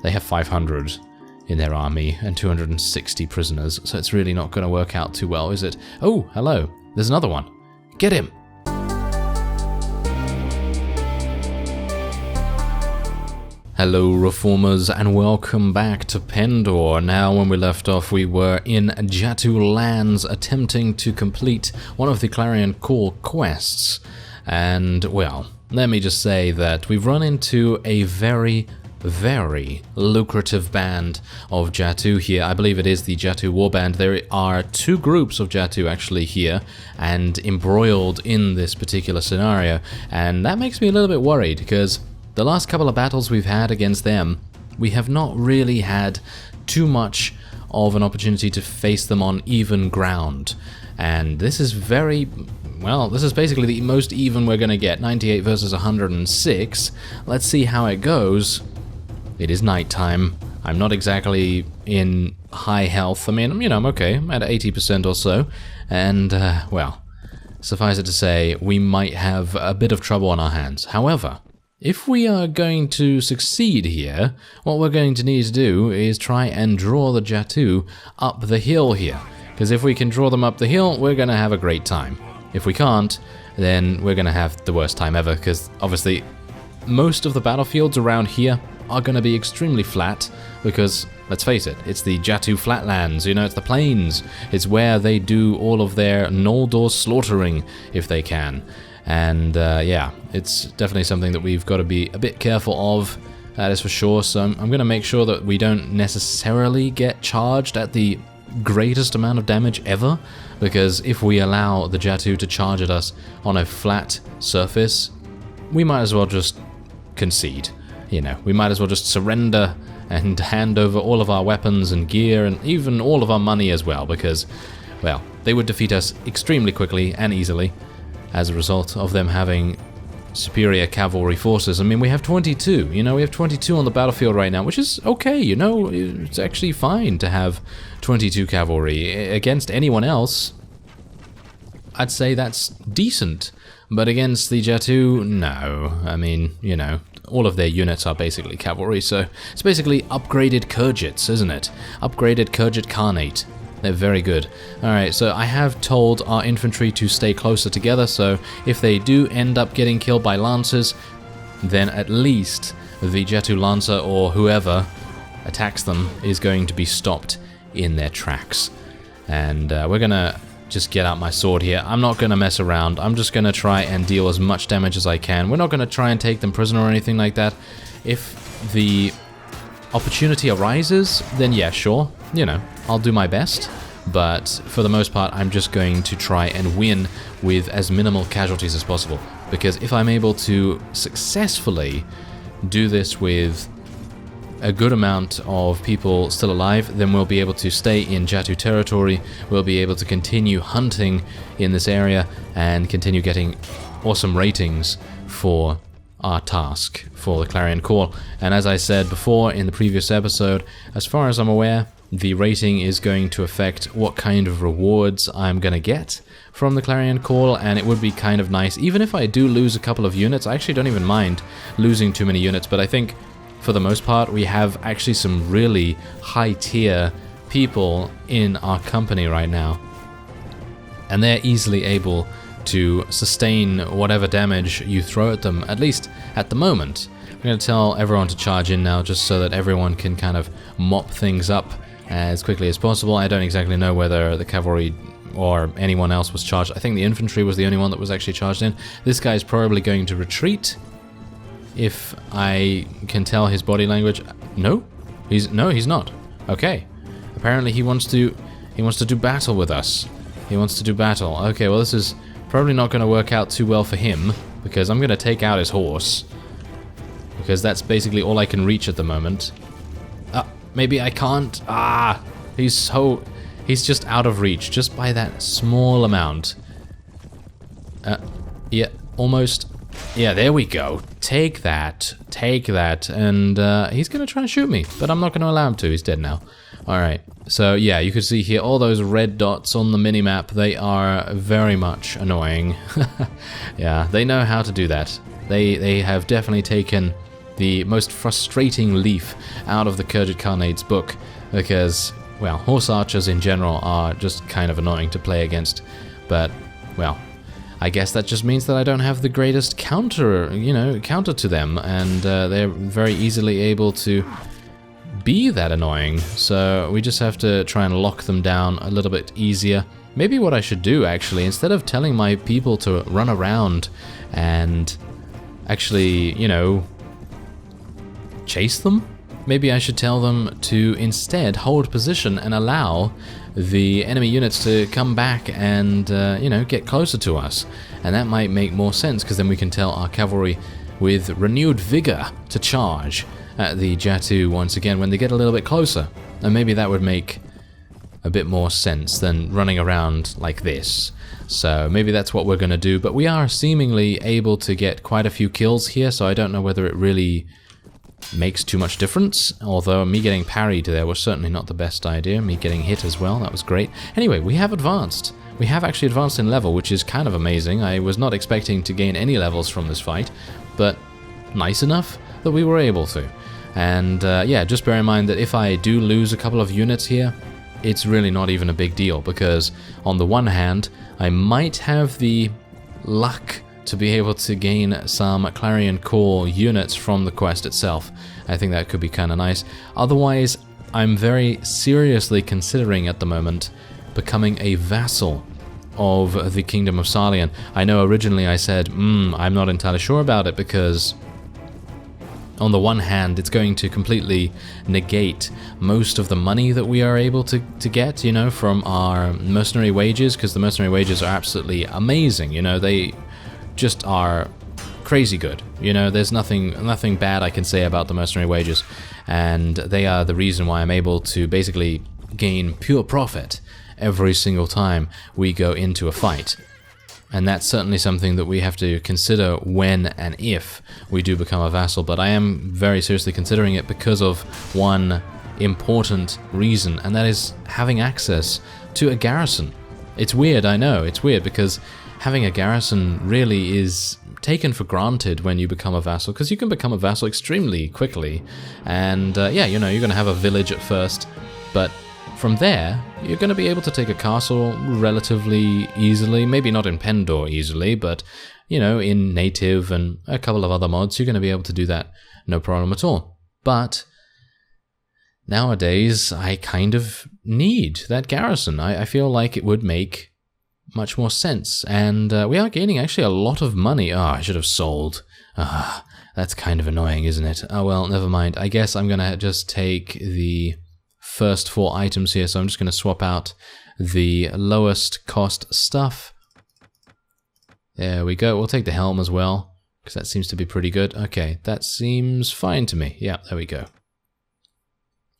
they have 500 in their army and 260 prisoners, so it's really not going to work out too well, is it? Oh, hello. There's another one. Get him! Hello Reformers and welcome back to Pendor. Now when we left off we were in Jatu lands attempting to complete one of the Clarion Call quests, and well, let me just say that we've run into a very lucrative band of Jatu here. I believe it is the Jatu Warband. There are two groups of Jatu actually here and embroiled in this particular scenario, and that makes me a little bit worried because the last couple of battles we've had against them, we have not really had too much of an opportunity to face them on even ground. And this is this is basically the most even we're going to get. 98 versus 106. Let's see how it goes. It is nighttime. I'm not exactly in high health. I mean, you know, I'm okay. I'm at 80% or so. And, well, suffice it to say, we might have a bit of trouble on our hands. However, if we are going to succeed here, what we're going to need to do is try and draw the Jatu up the hill here. Because if we can draw them up the hill, we're going to have a great time. If we can't, then we're going to have the worst time ever, because obviously most of the battlefields around here are going to be extremely flat, because, let's face it, it's the Jatu flatlands, you know, it's the plains. It's where they do all of their Noldor slaughtering, if they can. And yeah, it's definitely something that we've got to be a bit careful of, that is for sure. So I'm going to make sure that we don't necessarily get charged at the greatest amount of damage ever, because if we allow the Jatu to charge at us on a flat surface, we might as well just concede. You know, we might as well just surrender and hand over all of our weapons and gear and even all of our money as well, because, well, they would defeat us extremely quickly and easily as a result of them having superior cavalry forces. I mean, we have 22, you know, we have 22 on the battlefield right now, which is okay, you know, it's actually fine to have 22 cavalry. Against anyone else, I'd say that's decent, but against the Jatu, no. I mean, you know, all of their units are basically cavalry, so it's basically upgraded Khergits, isn't it? Upgraded Khergit Khanate. They're very good. Alright, so I have told our infantry to stay closer together, so if they do end up getting killed by lancers, then at least the Jatu Lancer or whoever attacks them is going to be stopped in their tracks. And we're gonna just get out my sword here. I'm not gonna mess around. I'm just gonna try and deal as much damage as I can. We're not gonna try and take them prisoner or anything like that. If the opportunity arises, then yeah, sure, you know, I'll do my best, but for the most part I'm just going to try and win with as minimal casualties as possible, because if I'm able to successfully do this with a good amount of people still alive, then we'll be able to stay in Jatu territory, we'll be able to continue hunting in this area and continue getting awesome ratings for our task for the Clarion Call. And as I said before in the previous episode, as far as I'm aware, the rating is going to affect what kind of rewards I'm going to get from the Clarion Call, and it would be kind of nice, even if I do lose a couple of units. I actually don't even mind losing too many units, but I think for the most part we have actually some really high tier people in our company right now, and they're easily able to sustain whatever damage you throw at them, at least at the moment. I'm going to tell everyone to charge in now, just so that everyone can kind of mop things up as quickly as possible. I don't exactly know whether the cavalry or anyone else was charged. I think the infantry was the only one that was actually charged in. This guy's probably going to retreat, if I can tell his body language. No, he's not. Okay, apparently he wants to do battle with us. He wants to do battle. Okay, well, this is probably not going to work out too well for him, because I'm going to take out his horse, because that's basically all I can reach at the moment. Maybe I can't. He's just out of reach, just by that small amount. Yeah, almost. Yeah, there we go. Take that. And he's going to try and shoot me, but I'm not going to allow him to. He's dead now. Alright, so yeah, you can see here all those red dots on the minimap. They are very much annoying. Yeah, they know how to do that. They have definitely taken the most frustrating leaf out of the Kurgid Khanate book, because, well, horse archers in general are just kind of annoying to play against, but, well, I guess that just means that I don't have the greatest counter to them, and they're very easily able to be that annoying, so we just have to try and lock them down a little bit easier. Maybe what I should do, actually, instead of telling my people to run around and actually, chase them, maybe I should tell them to instead hold position and allow the enemy units to come back and, get closer to us. And that might make more sense, because then we can tell our cavalry with renewed vigor to charge at the Jatu once again when they get a little bit closer. And maybe that would make a bit more sense than running around like this. So maybe that's what we're going to do, but we are seemingly able to get quite a few kills here, so I don't know whether it really makes too much difference, although me getting parried there was certainly not the best idea. Me getting hit as well, that was great. Anyway, we have advanced. We have actually advanced in level, which is kind of amazing. I was not expecting to gain any levels from this fight, but nice enough that we were able to. And yeah, just bear in mind that if I do lose a couple of units here, it's really not even a big deal, because on the one hand, I might have the luck to be able to gain some Clarion Call units from the quest itself. I think that could be kind of nice. Otherwise, I'm very seriously considering at the moment becoming a vassal of the Kingdom of Sarlian. I know originally I said, I'm not entirely sure about it, because on the one hand, it's going to completely negate most of the money that we are able to get, from our mercenary wages, because the mercenary wages are absolutely amazing. They just are crazy good. There's nothing bad I can say about the mercenary wages, and they are the reason why I'm able to basically gain pure profit every single time we go into a fight. And that's certainly something that we have to consider when and if we do become a vassal, but I am very seriously considering it because of one important reason, and that is having access to a garrison. It's weird, I know, it's weird, because having a garrison really is taken for granted when you become a vassal, because you can become a vassal extremely quickly, and yeah, you're going to have a village at first, but from there, you're going to be able to take a castle relatively easily. Maybe not in Pendor easily, but, in Native and a couple of other mods, you're going to be able to do that no problem at all. But nowadays, I kind of need that garrison. I feel like it would make much more sense. And we are gaining actually a lot of money. Oh, I should have sold. That's kind of annoying, isn't it? Oh, well, never mind. I guess I'm going to just take the first 4 items here, so I'm just going to swap out the lowest cost stuff. There we go. We'll take the helm as well, because that seems to be pretty good. Okay, that seems fine to me. Yeah, there we go.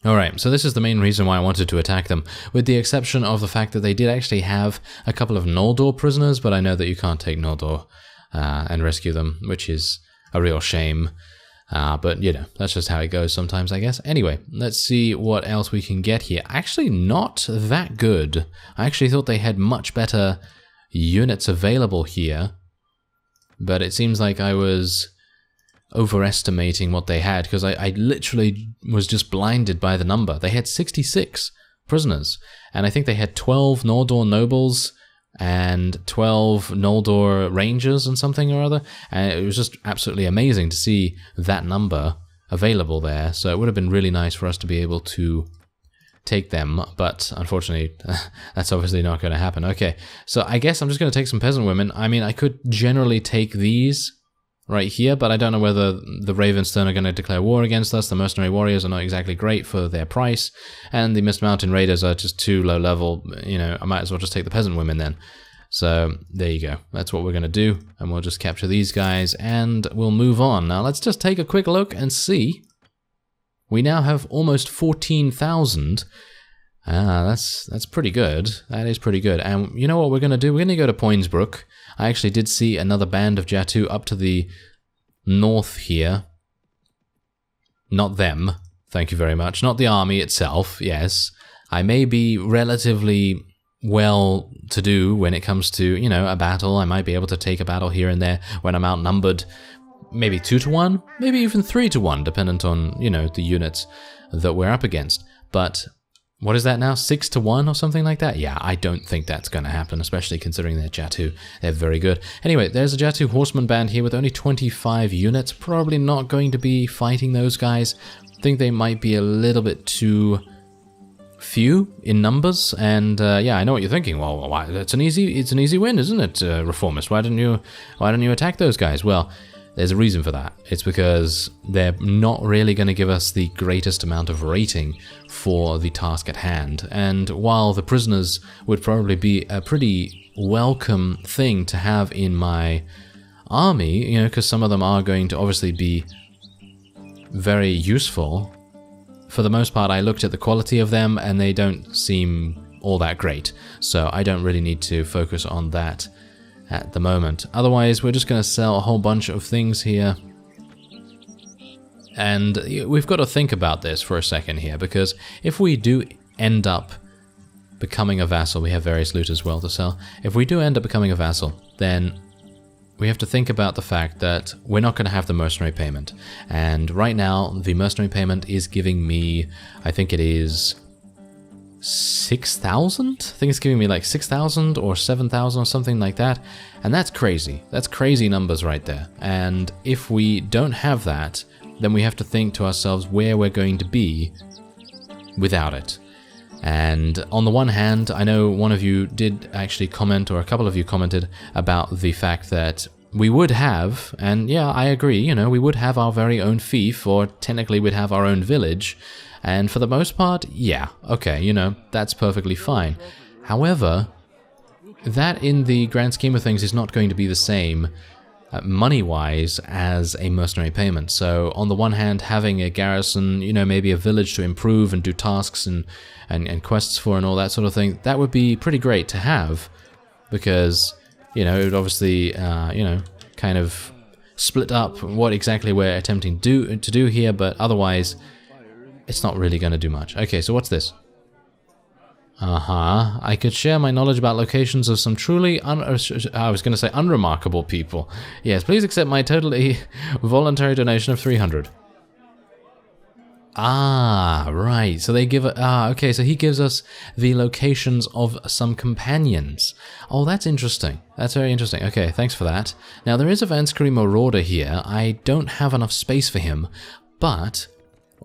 Alright, so this is the main reason why I wanted to attack them, with the exception of the fact that they did actually have a couple of Noldor prisoners, but I know that you can't take Noldor and rescue them, which is a real shame. But, that's just how it goes sometimes, I guess. Anyway, let's see what else we can get here. Actually, not that good. I actually thought they had much better units available here, but it seems like I was overestimating what they had, because I literally was just blinded by the number. They had 66 prisoners, and I think they had 12 Noldor nobles and 12 Noldor rangers and something or other, and it was just absolutely amazing to see that number available there. So it would have been really nice for us to be able to take them, but unfortunately that's obviously not going to happen. Okay, so I guess I'm just going to take some peasant women. I mean, I could generally take these right here, but I don't know whether the Ravenstone are going to declare war against us. The mercenary warriors are not exactly great for their price, and the Mist Mountain Raiders are just too low level. I might as well just take the peasant women then. So there you go. That's what we're going to do, and we'll just capture these guys, and we'll move on. Now let's just take a quick look and see. We now have almost 14,000. That's pretty good. That is pretty good. And you know what we're going to do? We're going to go to Poinsbrook. I actually did see another band of Jatu up to the north here. Not them, thank you very much. Not the army itself, yes. I may be relatively well to do when it comes to, a battle. I might be able to take a battle here and there when I'm outnumbered. maybe 2 to 1, maybe even 3 to 1, dependent on, you know, the units that we're up against. But what is that now? 6 to 1 or something like that? Yeah, I don't think that's going to happen, especially considering they're Jatu. They're very good. Anyway, there's a Jatu horseman band here with only 25 units. Probably not going to be fighting those guys. I think they might be a little bit too few in numbers. And yeah, I know what you're thinking. Well, why? It's an easy win, isn't it, Reformist? Why don't you attack those guys? Well, there's a reason for that. It's because they're not really going to give us the greatest amount of rating for the task at hand. And while the prisoners would probably be a pretty welcome thing to have in my army, you know, because some of them are going to obviously be very useful, for the most part I looked at the quality of them and they don't seem all that great. So I don't really need to focus on that at the moment. Otherwise, we're just going to sell a whole bunch of things here. And we've got to think about this for a second here, because if we do end up becoming a vassal, we have various loot as well to sell. If we do end up becoming a vassal, then we have to think about the fact that we're not going to have the mercenary payment. And right now, the mercenary payment is giving me, I think it is 6,000? I think it's giving me like 6,000 or 7,000 or something like that. And that's crazy. That's crazy numbers right there. And if we don't have that, then we have to think to ourselves where we're going to be without it. And on the one hand, I know one of you did actually comment, or a couple of you commented about the fact that we would have, and yeah, I agree, you know, we would have our very own fief, or technically we'd have our own village. And for the most part, yeah, okay, you know, that's perfectly fine. However, that in the grand scheme of things is not going to be the same money-wise as a mercenary payment. So on the one hand, having a garrison, you know, maybe a village to improve and do tasks and quests for and all that sort of thing, that would be pretty great to have, because, you know, it would obviously, you know, kind of split up what exactly we're attempting to do here, but otherwise it's not really going to do much. Okay, so what's this? I could share my knowledge about locations of some truly unremarkable people. Yes, please accept my totally voluntary donation of 300. Ah, right. So they give okay, so he gives us the locations of some companions. Oh, that's interesting. That's very interesting. Okay, thanks for that. Now, there is a Vanskari Marauder here. I don't have enough space for him, but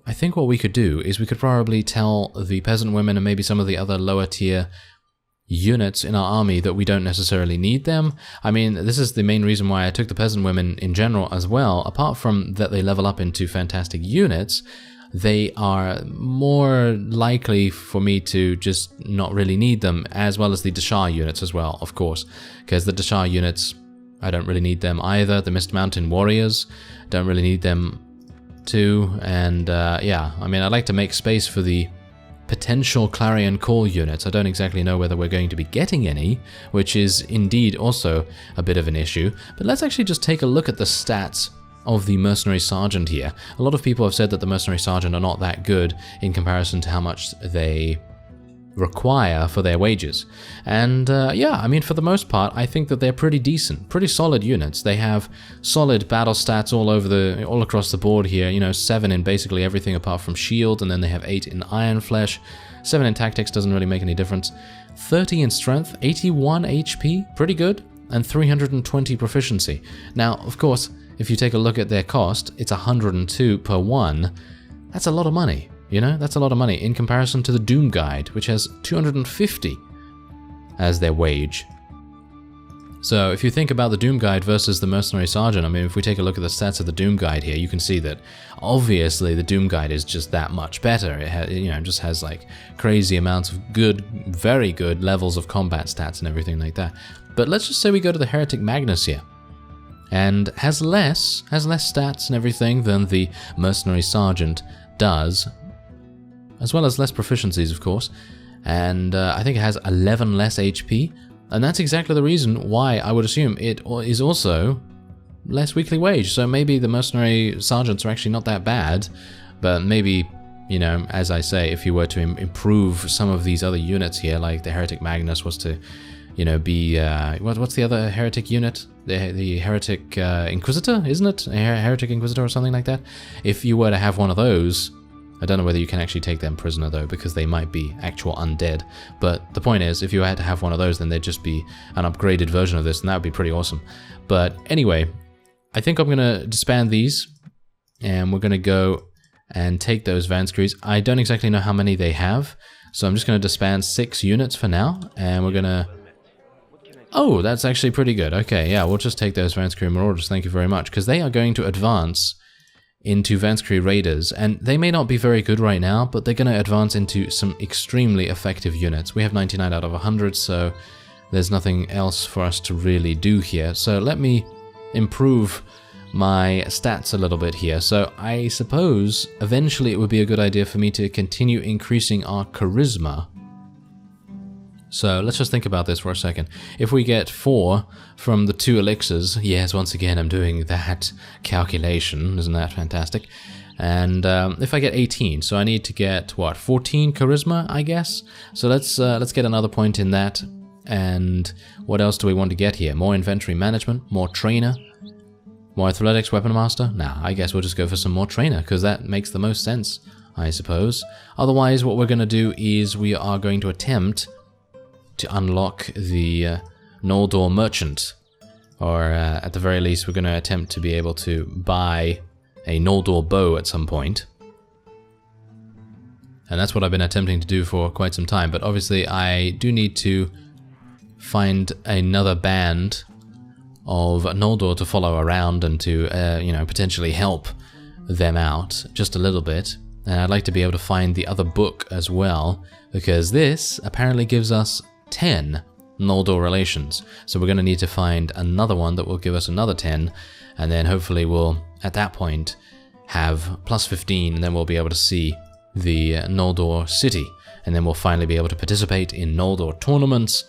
I think what we could do is we could probably tell the peasant women and maybe some of the other lower tier units in our army that we don't necessarily need them. I mean, this is the main reason why I took the peasant women in general as well. Apart from that they level up into fantastic units, they are more likely for me to just not really need them, as well as the Dashar units as well, of course. Because the Dashar units, I don't really need them either. The Mist Mountain Warriors, don't really need them too, and yeah, I mean, I'd like to make space for the potential Clarion Call units. I don't exactly know whether we're going to be getting any, which is indeed also a bit of an issue, but let's actually just take a look at the stats of the Mercenary Sergeant here. A lot of people have said that the Mercenary Sergeant are not that good in comparison to how much they require for their wages. And yeah, I mean, for the most part, I think that they're pretty decent, pretty solid units. They have solid battle stats all across the board here. You know, 7 in basically everything apart from shield, and then they have 8 in Iron Flesh. 7 in tactics doesn't really make any difference. 30 in strength, 81 HP, pretty good, and 320 proficiency. Now, of course, if you take a look at their cost, it's 102 per one. That's a lot of money. You know, that's a lot of money in comparison to the Doom Guide, which has 250 as their wage. So if you think about the Doom Guide versus the Mercenary Sergeant, I mean, if we take a look at the stats of the Doom Guide here, you can see that obviously the Doom Guide is just that much better. It has, you know, just has like crazy amounts of good, very good levels of combat stats and everything like that. But let's just say we go to the Heretic Magnus here, and has less stats and everything than the Mercenary Sergeant does, as well as less proficiencies, of course, and I think it has 11 less HP, and that's exactly the reason why I would assume it is also less weekly wage. So maybe the Mercenary Sergeants are actually not that bad, but maybe, you know, as I say, if you were to improve some of these other units here, like the Heretic Magnus was to, you know, be, what's the other Heretic unit? the Heretic Inquisitor, isn't it? A Heretic Inquisitor or something like that. If you were to have one of those, I don't know whether you can actually take them prisoner though, because they might be actual undead. But the point is, if you had to have one of those, then they'd just be an upgraded version of this, and that would be pretty awesome. But anyway, I think I'm going to disband these, and we're going to go and take those Vanscrees. I don't exactly know how many they have, so I'm just going to disband 6 units for now, and we're going to... Oh, that's actually pretty good. Okay, yeah, we'll just take those Vanscree Marauders, thank you very much, because they are going to advance into Vanscree Raiders, and they may not be very good right now, but they're going to advance into some extremely effective units. We have 99 out of 100, so there's nothing else for us to really do here. So let me improve my stats a little bit here. So I suppose eventually it would be a good idea for me to continue increasing our charisma. So let's just think about this for a second. If we get 4 from the 2 elixirs, yes, once again I'm doing that calculation, isn't that fantastic? And if I get 18, so I need to get what, 14 charisma, I guess. So let's get another point in that. And what else do we want to get here? More inventory management, more trainer, more athletics, weapon master. Nah, I guess we'll just go for some more trainer because that makes the most sense, I suppose. Otherwise, what we're going to do is we are going to attempt to unlock the Noldor Merchant, or at the very least we're going to attempt to be able to buy a Noldor bow at some point. And that's what I've been attempting to do for quite some time, but obviously I do need to find another band of Noldor to follow around and to you know, potentially help them out just a little bit. And I'd like to be able to find the other book as well, because this apparently gives us 10 Noldor relations. So we're going to need to find another one that will give us another 10, and then hopefully we'll, at that point, have plus 15, and then we'll be able to see the Noldor city, and then we'll finally be able to participate in Noldor tournaments,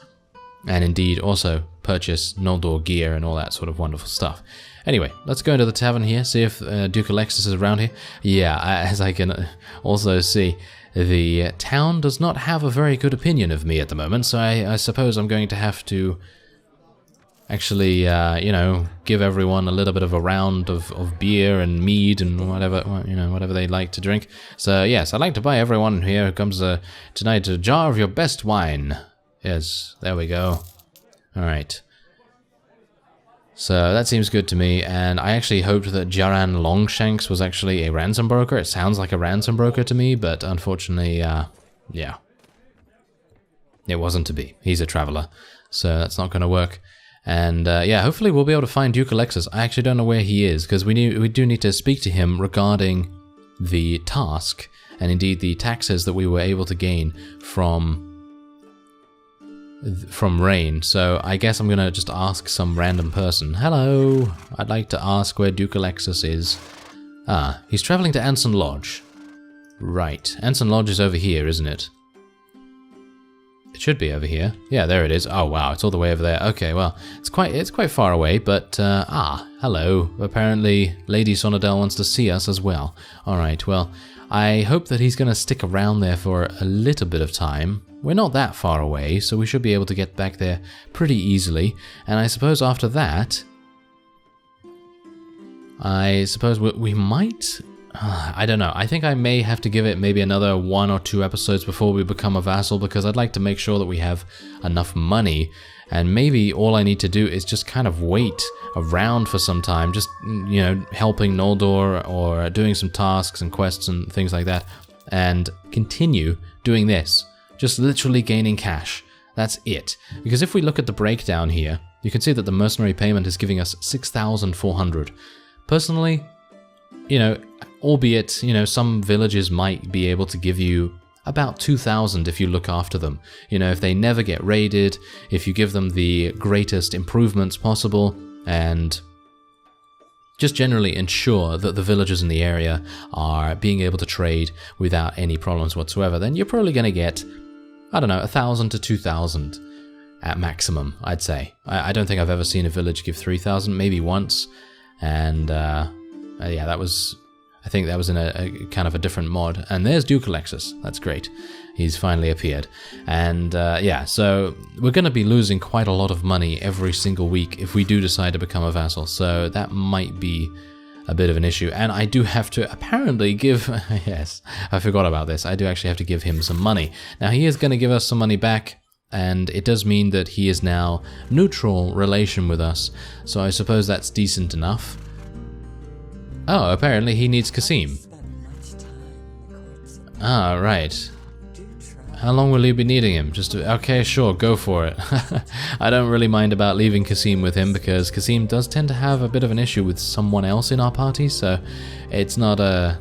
and indeed also purchase Noldor gear and all that sort of wonderful stuff. Anyway, let's go into the tavern here, see if Duke Alexis is around here. Yeah, as I can also see, the town does not have a very good opinion of me at the moment, so I suppose I'm going to have to actually, you know, give everyone a little bit of a round of beer and mead and whatever, you know, whatever they like to drink. So yes, I'd like to buy everyone here who comes tonight a jar of your best wine. Yes, there we go. All right. So that seems good to me, and I actually hoped that Jaran Longshanks was actually a ransom broker. It sounds like a ransom broker to me, but unfortunately, yeah. It wasn't to be. He's a traveler, so that's not going to work. And yeah, hopefully we'll be able to find Duke Alexis. I actually don't know where he is, because we do need to speak to him regarding the task, and indeed the taxes that we were able to gain from rain. So I guess I'm gonna just ask some random person. Hello, I'd like to ask where Duke Alexis is. Ah, he's traveling to Anson Lodge. Right, Anson Lodge is over here, isn't it? It should be over here. Yeah, there it is. Oh wow, it's all the way over there. Okay, well, it's quite far away, but hello. Apparently Lady Sonadel wants to see us as well. Alright, well, I hope that he's gonna stick around there for a little bit of time. We're not that far away, so we should be able to get back there pretty easily. And I suppose after that, I suppose we might... I don't know. I think I may have to give it maybe another 1 or 2 episodes before we become a vassal, because I'd like to make sure that we have enough money. And maybe all I need to do is just kind of wait around for some time, just, you know, helping Noldor or doing some tasks and quests and things like that, and continue doing this. Just literally gaining cash. That's it. Because if we look at the breakdown here, you can see that the mercenary payment is giving us 6,400. Personally, you know, albeit, you know, some villages might be able to give you about 2,000 if you look after them. You know, if they never get raided, if you give them the greatest improvements possible, and just generally ensure that the villagers in the area are being able to trade without any problems whatsoever, then you're probably going to get, I don't know, 1,000 to 2,000 at maximum, I'd say. I don't think I've ever seen a village give 3,000, maybe once. And yeah, that was, I think that was in a kind of a different mod. And there's Duke Alexis, that's great. He's finally appeared. And yeah, so we're going to be losing quite a lot of money every single week if we do decide to become a vassal. So that might be a bit of an issue. And I do have to apparently give... yes, I forgot about this. I do actually have to give him some money. Now, he is going to give us some money back. And it does mean that he is now neutral relation with us. So I suppose that's decent enough. Oh, apparently he needs Kasim. Ah, right. How long will you be needing him? Okay, sure, go for it. I don't really mind about leaving Kasim with him because Kasim does tend to have a bit of an issue with someone else in our party, so it's not a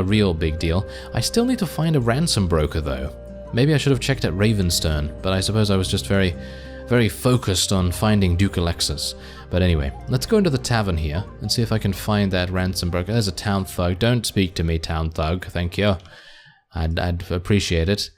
real big deal. I still need to find a ransom broker though. Maybe I should have checked at Ravenstern, but I suppose I was just very, very focused on finding Duke Alexis. But anyway, let's go into the tavern here and see if I can find that ransom broker. There's a town thug. Don't speak to me, town thug. Thank you. I'd appreciate it.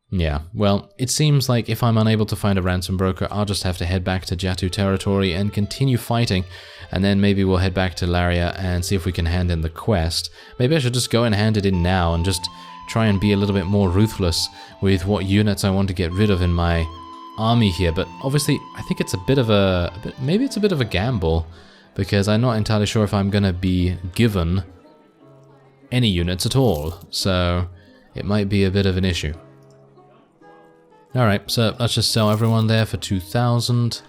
Yeah, well, it seems like if I'm unable to find a ransom broker, I'll just have to head back to Jatu territory and continue fighting, and then maybe we'll head back to Laria and see if we can hand in the quest. Maybe I should just go and hand it in now and just try and be a little bit more ruthless with what units I want to get rid of in my army here, but obviously I think it's maybe it's a bit of a gamble, because I'm not entirely sure if I'm going to be given any units at all, so it might be a bit of an issue. Alright, so let's just sell everyone there for 2,000,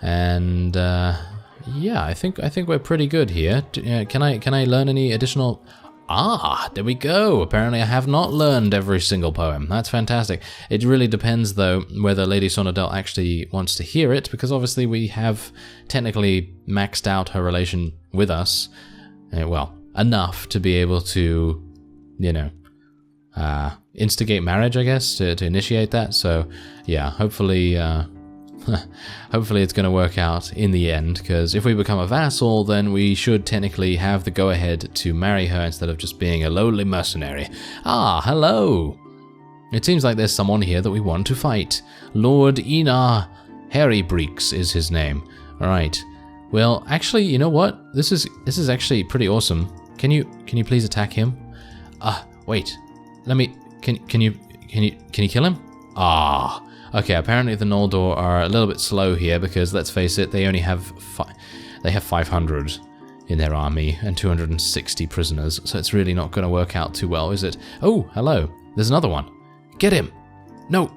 and yeah, I think we're pretty good here. Can I learn any additional... Ah, there we go. Apparently I have not learned every single poem. That's fantastic. It really depends, though, whether Lady Sonadel actually wants to hear it, because obviously we have technically maxed out her relation with us. Well, enough to be able to, you know, instigate marriage, I guess, to initiate that. So, yeah, hopefully... hopefully it's going to work out in the end, because if we become a vassal, then we should technically have the go-ahead to marry her instead of just being a lowly mercenary. Ah, hello! It seems like there's someone here that we want to fight. Lord Einar Harrybreeks is his name. Alright. Well, actually, you know what? This is actually pretty awesome. Can you please attack him? Wait. Let me... Can you kill him? Ah... Okay, apparently the Noldor are a little bit slow here because, let's face it, they only have 500 in their army and 260 prisoners, so it's really not going to work out too well, is it? Oh, hello. There's another one. Get him. No.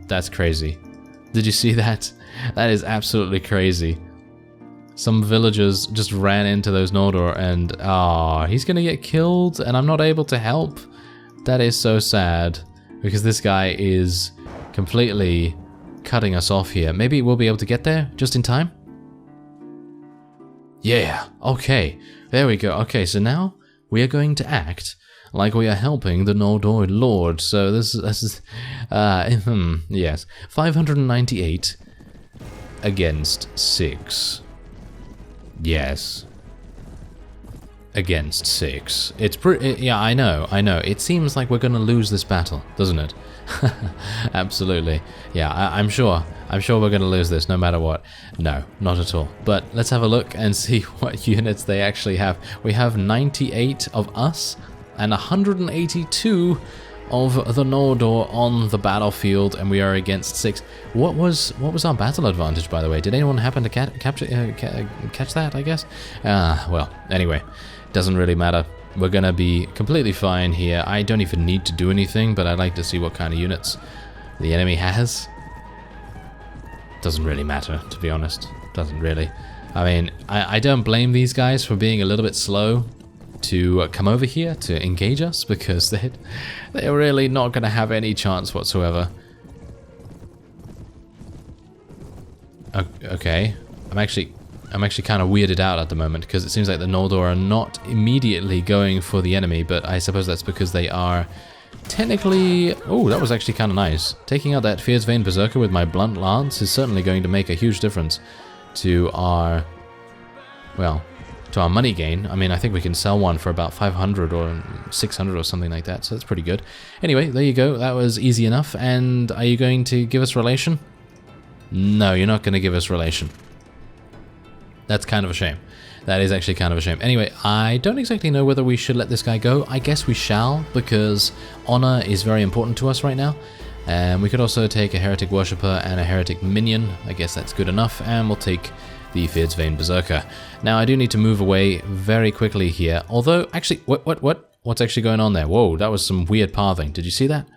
That's crazy. Did you see that? That is absolutely crazy. Some villagers just ran into those Noldor and, he's going to get killed and I'm not able to help. That is so sad. Because this guy is completely cutting us off here. Maybe we'll be able to get there just in time? Yeah, okay. There we go. Okay, so now we are going to act like we are helping the Noldor Lord. So this is yes. 598 against 6. Yes. Against 6. It's pretty... Yeah, I know. It seems like we're going to lose this battle, doesn't it? Absolutely. Yeah, I'm sure we're going to lose this no matter what. No, not at all. But let's have a look and see what units they actually have. We have 98 of us and 182 of the Noldor on the battlefield, and we are against 6. What was our battle advantage, by the way? Did anyone happen to catch that, I guess? Well, anyway. Doesn't really matter. We're gonna be completely fine here. I don't even need to do anything, but I'd like to see what kind of units the enemy has. Doesn't really matter, to be honest. Doesn't really. I mean, I don't blame these guys for being a little bit slow to come over here to engage us, because they're really not gonna have any chance whatsoever. Okay. I'm actually kind of weirded out at the moment, because it seems like the Noldor are not immediately going for the enemy, but I suppose that's because they are technically... Oh, that was actually kind of nice. Taking out that Fyhrr Berserker with my blunt lance is certainly going to make a huge difference to our... well, to our money gain. I mean, I think we can sell one for about 500 or 600 or something like that, so that's pretty good. Anyway, there you go. That was easy enough. And are you going to give us relation? No, you're not going to give us relation. That's kind of a shame. That is actually kind of a shame. Anyway, I don't exactly know whether we should let this guy go. I guess we shall, because honor is very important to us right now. And we could also take a heretic worshipper and a heretic minion. I guess that's good enough. And we'll take the Fyhrr's Vain Berserker. Now, I do need to move away very quickly here. Although, actually, what's actually going on there? Whoa, that was some weird pathing. Did you see that?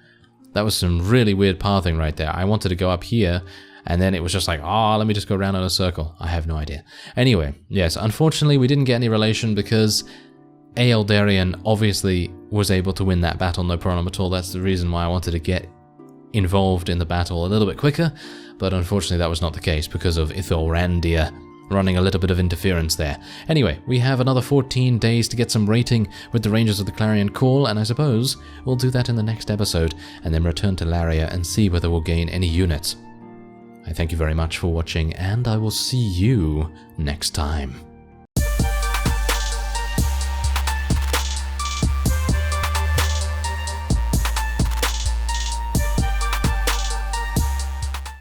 That was some really weird pathing right there. I wanted to go up here, and then it was just like, oh, let me just go around in a circle. I have no idea. Anyway, yes, unfortunately, we didn't get any relation because Eldarian obviously was able to win that battle, no problem at all. That's the reason why I wanted to get involved in the battle a little bit quicker, but unfortunately that was not the case because of Ithilrandia running a little bit of interference there. Anyway, we have another 14 days to get some rating with the Rangers of the Clarion Call, and I suppose we'll do that in the next episode, and then return to Laria and see whether we'll gain any units. I thank you very much for watching, and I will see you next time.